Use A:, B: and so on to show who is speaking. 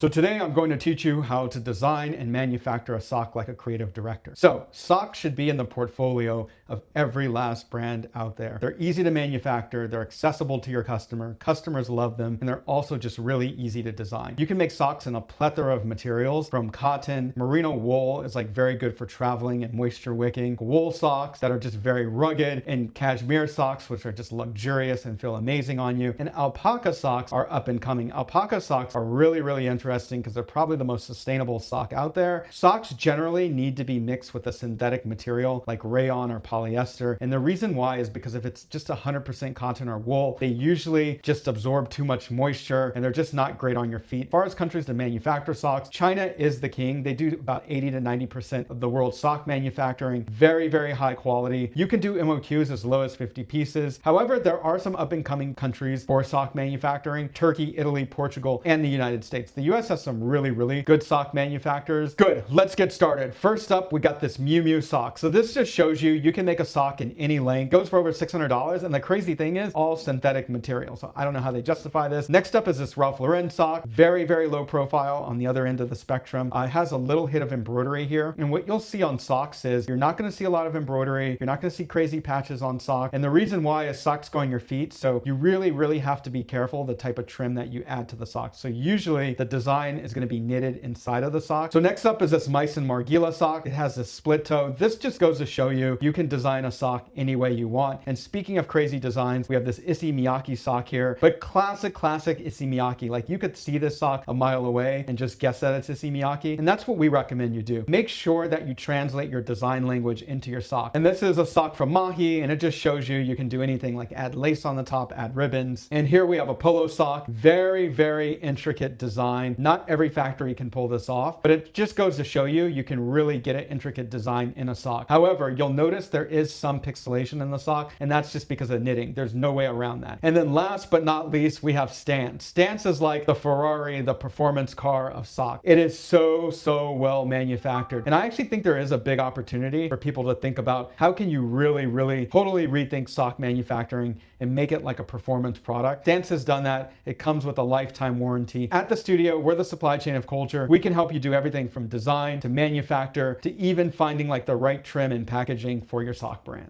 A: So today I'm going to teach you how to design and manufacture a sock like a creative director. So socks should be in the portfolio of every last brand out there. They're easy to manufacture, they're accessible to your customer, customers love them, and they're also just really easy to design. You can make socks in a plethora of materials, from cotton, merino wool is like very good for traveling and moisture wicking, wool socks that are just very rugged, and cashmere socks which are just luxurious and feel amazing on you, and alpaca socks are up and coming. Alpaca socks are really interesting because they're probably the most sustainable sock out there. Socks generally need to be mixed with a synthetic material like rayon or polyester, and the reason why is because if it's just 100% cotton or wool, they usually just absorb too much moisture and they're just not great on your feet. As far as countries to manufacture socks, China is the king. They do about 80 to 90% of the world's sock manufacturing. Very high quality. You can do MOQs as low as 50 pieces. However, there are some up and coming countries for sock manufacturing: Turkey, Italy, Portugal, and the United States. The US has some really good sock manufacturers. Good, let's get started. First up, we got this Miu Miu sock. So this just shows you can make a sock in any length. Goes for over $600, and the crazy thing is all synthetic material. So I don't know how they justify this. Next up is this Ralph Lauren sock. Very low profile on the other end of the spectrum. It has a little hit of embroidery here. And what you'll see on socks is you're not gonna see a lot of embroidery. You're not gonna see crazy patches on socks. And the reason why is socks go on your feet. So you really have to be careful the type of trim that you add to the socks. So usually the design is going to be knitted inside of the sock. So next up is this Meissen Margiela sock. It has this split toe. This just goes to show you can design a sock any way you want. And speaking of crazy designs, we have this Issey Miyake sock here, but classic Issey Miyake. Like, you could see this sock a mile away and just guess that it's Issey Miyake. And that's what we recommend you do. Make sure that you translate your design language into your sock. And this is a sock from Mahi, and it just shows you can do anything like add lace on the top, add ribbons. And here we have a polo sock. Very intricate design. Not every factory can pull this off, but it just goes to show you can really get an intricate design in a sock. However, you'll notice there is some pixelation in the sock, and that's just because of knitting. There's no way around that. And then last but not least, we have Stance. Stance is like the Ferrari, the performance car of sock. It is so well manufactured. And I actually think there is a big opportunity for people to think about how can you really totally rethink sock manufacturing and make it like a performance product. Stance has done that. It comes with a lifetime warranty. At the studio, we're the supply chain of culture. We can help you do everything from design to manufacture to even finding like the right trim and packaging for your sock brand.